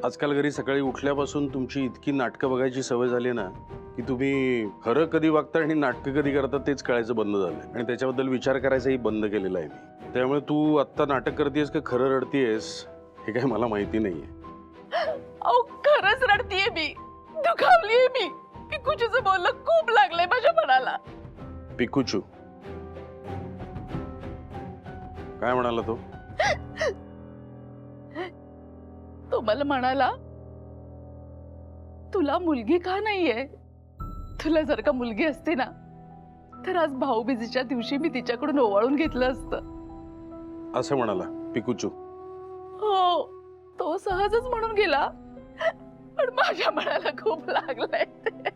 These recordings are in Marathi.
आजकाल घरी सकाळी उठल्यापासून तुमची इतकी नाटकं बघायची सवय झाली ना की तुम्ही खरं कधी वागता आणि नाटकं कधी करता तेच कळायचं बंद झालंय आणि त्याच्याबद्दल विचार करायचाही बंद केलेला आहे मी. त्यामुळे तू आत्ता नाटक करतेस का खरं रडतीयस हे काही मला माहिती नाहीये. अहो खरंच रडतीये मी, दुखावलीये मी. पिकूचूचं बोलणं खूप लागलंय माझ्या मनाला. पिकूचू काय म्हणाला तो? तो मला म्हणाला, तुला मुलगी का नाहीये? तुला जर का मुलगी असती ना तर आज भाऊबीजेच्या दिवशी मी तिच्याकडून ओवाळून घेतलं असतं. असं म्हणाला पिकूचू? हो, तो सहजच म्हणून गेला, पण माझ्या मनाला खूप लागलंय ते.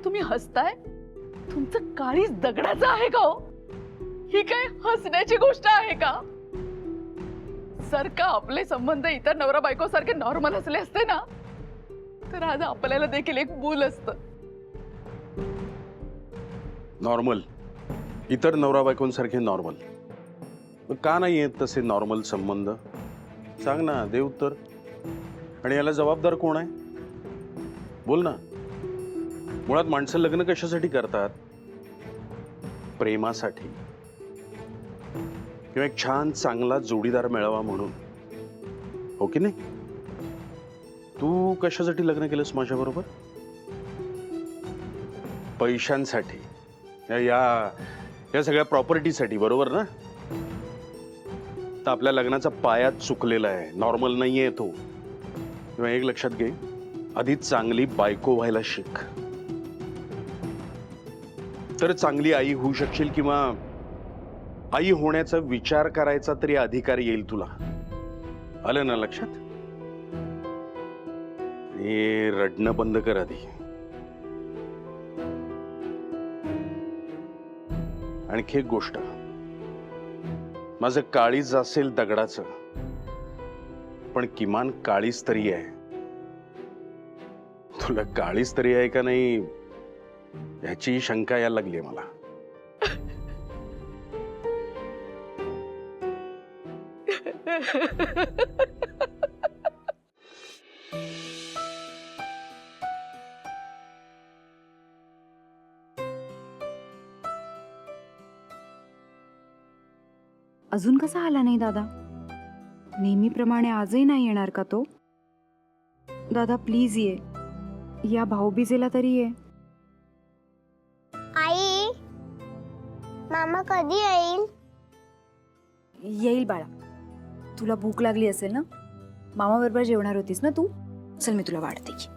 तुम्ही हसताय? तुमचं काळीच दगडाचं आहे का हो? ही काय हसण्याची गोष्ट आहे का? जर का आपले संबंध इतर नवरा बायको सारखे नॉर्मल असले असते ना तर आज आपल्याला देखील एक मूल असतं. नॉर्मल? इतर नवरा बायकोंसारखे नॉर्मल? का नाही आहेत तसे नॉर्मल संबंध? सांग ना, दे उत्तर. आणि याला जबाबदार कोण आहे? बोल ना. मुळात माणसं लग्न कशासाठी करतात? प्रेमासाठी, किंवा एक छान चांगला जोडीदार मिळावा म्हणून, हो की नाही? तू कशासाठी लग्न केलंस माझ्या बरोबर? पैशांसाठी, या सगळ्या प्रॉपर्टीसाठी, बरोबर ना? तर आपल्या लग्नाचा पायाच चुकलेला आहे, नॉर्मल नाहीये तो. किंवा एक लक्षात घे, आधी चांगली बायको व्हायला शिक, तर चांगली आई होऊ शकशील, किंवा आई होण्याचा विचार करायचा तरी अधिकार येईल तुला. आलं ना लक्षात? हे रडणं बंद कर आधी. आणखी एक गोष्ट, माझं काळीज असेल दगडाचं, पण किमान काळीज तरी आहे. तुला काळीज तरी आहे का नाही ह्याची शंका यायला लागली मला. अजून कसा आला नाही दादा? नेहमीप्रमाणे आजही नाही येणार का तो? दादा प्लीज ये, या भाऊबीजेला तरी ये. आई, मामा कधी येईल? येईल बाळा. तुला भूक लागली असेल ना? मामा बरोबर जेवणार होतीस ना तू? चल मी तुला वाढते की.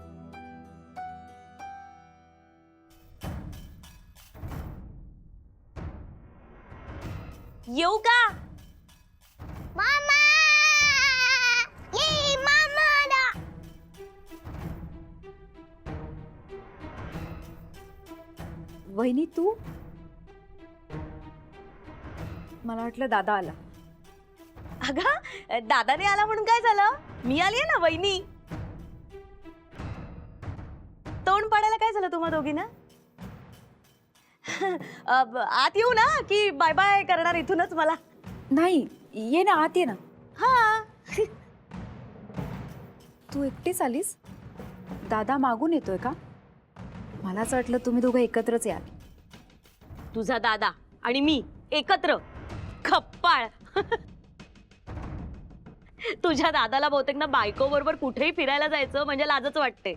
येऊ का? मामा! ये मामा! वहिनी तू? मला वाटलं दादा आला. अगं दादाने आला म्हणून काय झालं? मी आली आहे ना वहिनी. तोंड पाडायला काय झालं तुम्हा दोघींना? आत येऊ ना की बाय बाय करणार इथूनच मला? नाही, ये ना आत ये ना. हा. तू एकटीच आलीस? दादा मागून येतोय का? मलाच वाटलं तुम्ही दोघं एकत्रच याल. तुझा दादा आणि मी एकत्र? खप्पाळ. तुझ्या दादाला बहुतेक ना बायको बरोबर कुठेही फिरायला जायचं म्हणजे लाजच वाटते.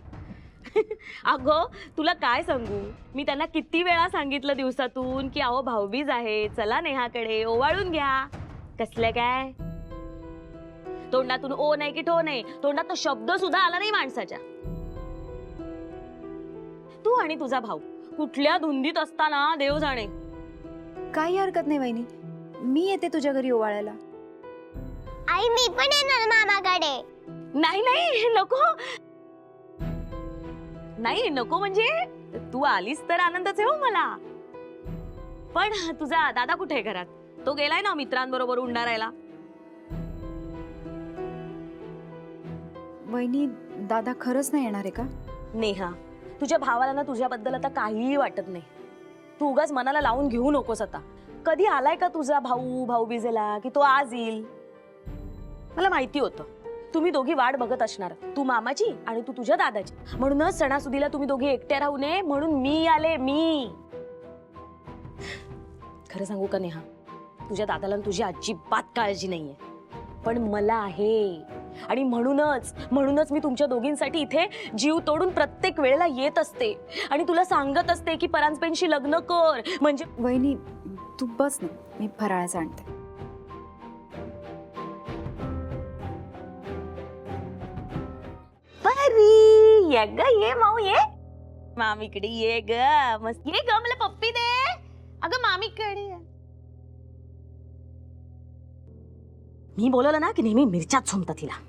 अगं तुला काय सांगू, मी त्यांना किती वेळा सांगितलं दिवसातून की अहो भाऊबीज आहे, चला नेहाकडे ओवाळून घ्या. कसलं काय? तोंडातून ओ नाही की ठो नाही, तोंडात शब्द सुद्धा आला नाही माणसाच्या. तू आणि तुझा भाऊ कुठल्या धुंदीत असताना देव जाणे. काही हरकत नाही वहिनी, मी येते तुझ्या घरी ओवाळायला. आई मी पण येणार मामाकडे. नाही नाही नको. नाही नको म्हणजे तू आलीस तर आनंदच आहे हो मला. पण तुझा दादा कुठे आहे घरात? तो गेलाय ना मित्रांबरोबर उंडारायला. वहिनी दादा खरंच नाही येणार आहे का? नेहा तुझ्या भावाला ना तुझ्याबद्दल आता काहीही वाटत नाही. तू उगाच मनाला लावून घेऊ नकोस आता. कधी आलाय का तुझा भाऊ भाऊबीजेला की तो आज येईल? मला माहिती होतं तुम्ही दोघी वाट बघत असणार, तू मामाची आणि तू तुझ्या दादाची. म्हणूनच सणासुदीला तुम्ही दोघी एकट्या राहू नये म्हणून मी आले. मी खरं सांगू का नेहा, तुझ्या दादाला तुझी अजिबात काळजी नाहीये, पण मला आहे. आणि म्हणूनच मी तुमच्या दोघींसाठी इथे जीव तोडून प्रत्येक वेळेला येत असते आणि तुला सांगत असते की परांजपेंशी लग्न कर. म्हणजे वहिनी तू बस ना, मी फराळाचं आणते. परी ये ग, ये माऊ ये. मामीकडे ये ग, मस्त ये ग, मला पप्पी दे. अगं मामीकडे मी बोलवलं ना की नेहमी मिरच्याच झोमतात तिला.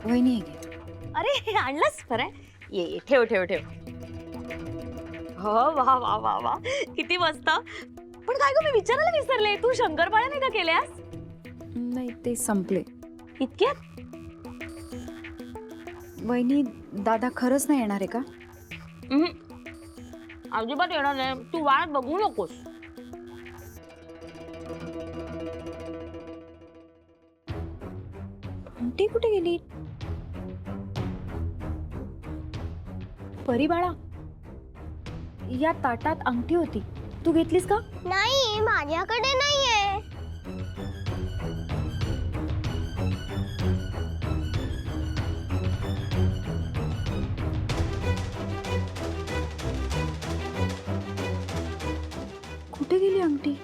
वहिनी हे घे. अरे आणलंस बरं. ये ये, ठेव ठेव ठेव. हो वा वा वा वा, किती मस्त. पण काय ग, मी विचारायला विसरले, तू शंकरपाळ्या नाही का केल्यास? नाही ते संपले. इतक्यात? वहिनी दादा खरंच नाही येणार आहे का? अजिबात येणार नाही, तू वाट बघू नकोस. अंगठी कुठे गेली? परी बाळा, या ताटात अंगठी होती, तू घेतलीस का? नाही, माझ्याकडे नाहीये. कुठे गेली अंगठी?